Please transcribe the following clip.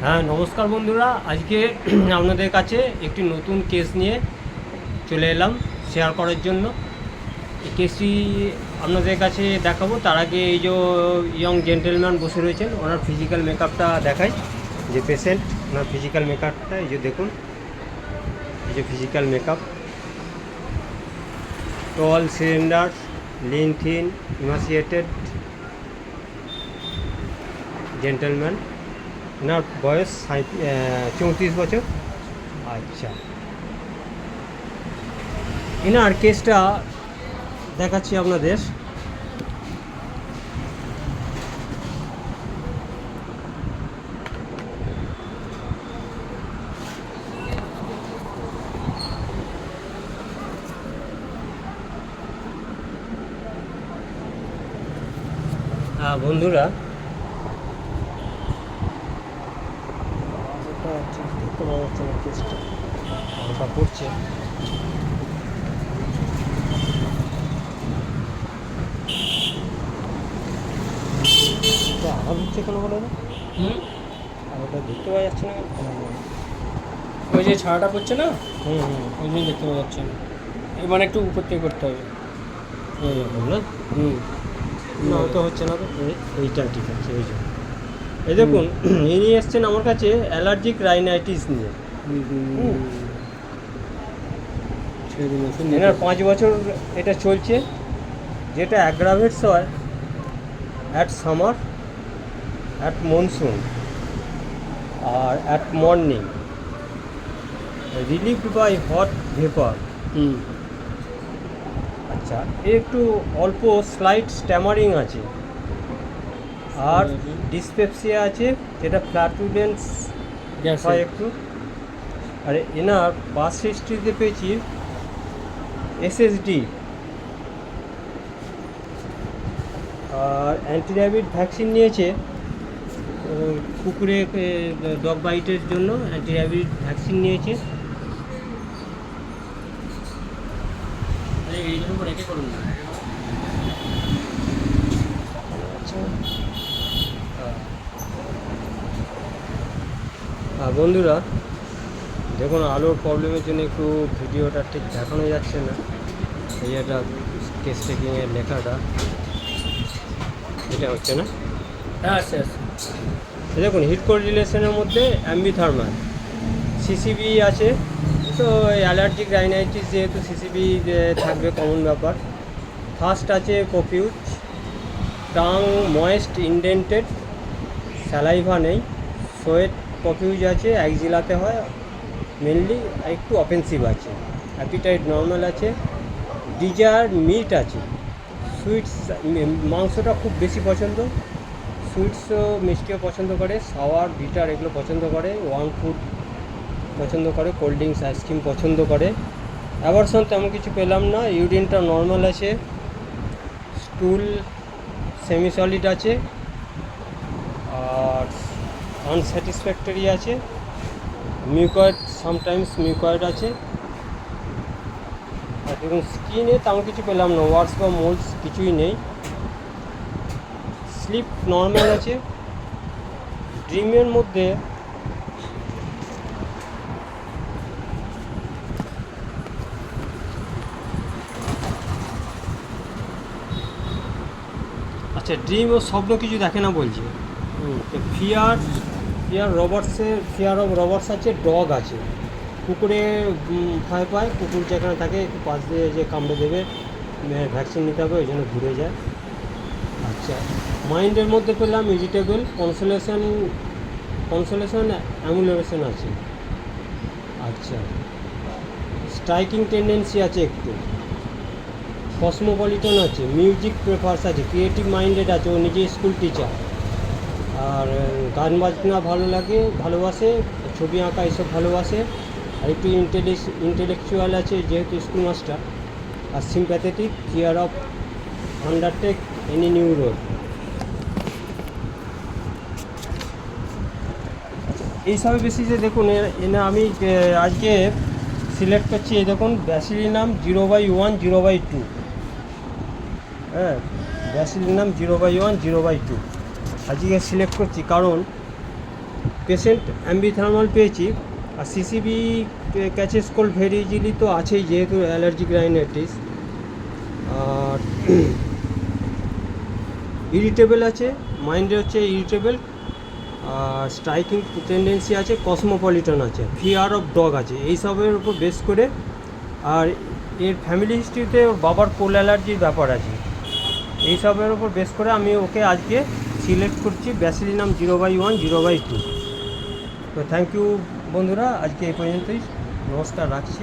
হ্যাঁ, নমস্কার বন্ধুরা। আজকে আপনাদের কাছে একটি নতুন কেস নিয়ে চলে এলাম শেয়ার করার জন্য। এই কেসটি আপনাদের কাছে দেখাবো। তার আগে এই যে ইয়ং জেন্টেলম্যান বসে রয়েছেন, ওনার ফিজিক্যাল মেকআপটা দেখাই। যে পেশেন্ট, ওনার ফিজিক্যাল মেকআপটা এই যে দেখুন, এই যে physical makeup. Tall, slender, lean, thin, emaciated gentleman. ওনার বয়স 34 বছর। আচ্ছা, এনার কেসটা দেখাচ্ছি আপনাদের। বন্ধুরা, দেখতে পাওয়া যাচ্ছে না, কেসটা হালকা পড়ছে। আবার হচ্ছে কেন বলো না? আর ওটা দেখতে পাওয়া যাচ্ছে না কেন? ওই যে ছাড়াটা পড়ছে না, হুম হুম, ওই জন্য দেখতে পাওয়া যাচ্ছে না। মানে একটু উপর থেকে করতে হবে। এইরকম না? না, তো হচ্ছে না তো। এইটা ঠিক আছে। এই যে এই দেখুন, ইনি এসছেন আমার কাছে অ্যালার্জিক রাইনাইটিস নিয়ে। এনার 5 বছর এটা চলছে, যেটা অ্যাগ্রাভেটস হয় অ্যাট সামার, অ্যাট মনসুন আর at morning, relieved by hot vapour. আচ্ছা, একটু অল্প স্লাইট স্ট্যামারিং আছে, আর ডিসপেপসিয়া আছে, যেটা ফ্ল্যাটুডেন্স হয় একটু। আর এনার পাস হিস্ট্রিতে পেয়েছি এসএসডি, আর অ্যান্টিরাবিড ভ্যাকসিন নিয়েছে কুকুরে ডগ বাইটের জন্য। অ্যান্টিরাবিড ভ্যাকসিন নিয়েছে। এইটার উপর রেখে করুন না। বন্ধুরা দেখুন, আলোর প্রবলেমের জন্য একটু ভিডিওটা ঠিক দেখানো যাচ্ছে না। এই একটা কেস টেকিংয়ের লেখাটা এটা হচ্ছে না। হ্যাঁ, আচ্ছা আচ্ছা। দেখুন, হিট কোল্ড রিলেশনের মধ্যে অ্যাম্বিথার্মাল, সিসিবি আছে। তো অ্যালার্জিক রাইনাইটিস যেহেতু সিসিবি থাকবে, কমন ব্যাপার। ফার্স্ট আছে কফিউজ, টাং ময়েস্ট ইনডেন্টেড, স্যালাইভা নেই, সোয়েট কফিউজ আছে, একজিলাতে হয় মেনলি, একটু অফেন্সিভ আছে। অ্যাপিটাইট নর্মাল আছে, ডিজায়ার মিট আছে, সুইটস মাংসটা খুব বেশি পছন্দ, সুইটসও মিষ্টিও পছন্দ করে, সাওয়ার বিটার এগুলো পছন্দ করে, ওয়ার্ম ফুড পছন্দ করে, কোল্ড ড্রিঙ্কস আইসক্রিম পছন্দ করে। অ্যাভারশন তেমন কিছু পেলাম না। ইউরিনটা নর্মাল আছে, স্টুল সেমি সলিড আছে, আর আনস্যাটিসফ্যাক্টরি আছে। মিউকয়েড, সামটাইমস মিউকয়েড আছে। আর দেখুন, স্কিনে তেমন কিছু পেলাম না, ওয়ার্ডস বা মোলস কিছুই নেই। স্লিপ নর্মাল আছে। ড্রিমের মধ্যে আচ্ছা, ড্রিম ও স্বপ্ন কিছু দেখে না বলছে। ফিয়ার অফ রবার্টস আছে, ডগ আছে। কুকুরে ভয় পায়, কুকুর যেখানে থাকে একটু পাশ দিয়ে যে কামড়ে দেবে, ভ্যাকসিন নিতে হবে, ওই জন্য ঘুরে যায়। আচ্ছা, মাইন্ডের মধ্যে পেলাম ইরিটেবল, কনসোলেশন অ্যামুলেশন আছে। আচ্ছা, স্ট্রাইকিং টেন্ডেন্সি আছে একটু, কসমোপলিটন আছে, মিউজিক প্রেফার্স আছে, ক্রিয়েটিভ মাইন্ডেড আছে, ও নিজে স্কুল টিচার। আর গান বাজনা ভালোবাসে, ছবি আঁকা এসব ভালোবাসে। আর একটু ইন্টেলেকচুয়াল আছে যেহেতু স্কুল মাস্টার। আর sympathetic, fear of undertake any new road. এইসবের বেসিসে দেখুন, এনে আমি আজকে সিলেক্ট করছি। এই দেখুন, ব্যাসিলিনাম 0/1 0/2। হ্যাঁ, ব্যাসিলিনাম 0/1 0/2 আজকে সিলেক্ট করছি, কারণ পেশেন্ট অ্যাম্বিথার্মাল পেয়েছি, আর CCB catches cold very easily তো আছেই যেহেতু অ্যালার্জিক রাইনাইটিস, আর ইরিটেবল আছে, মাইন্ডে হচ্ছে ইরিটেবল, আর স্ট্রাইকিং টেন্ডেন্সি আছে, কসমোপলিটন আছে, ফিয়ার অফ ডগ আছে, এইসবের উপর বেস করে। আর এর ফ্যামিলি হিস্ট্রিতে ওর বাবার পোল অ্যালার্জির ব্যাপার আছে, এইসবের উপর বেস করে আমি ওকে আজকে সিলেক্ট করছি ব্যাসিলিনাম 0/1 0/2। তো থ্যাংক ইউ বন্ধুরা, আজকে এই পর্যন্তই, নমস্কার, রাখছি।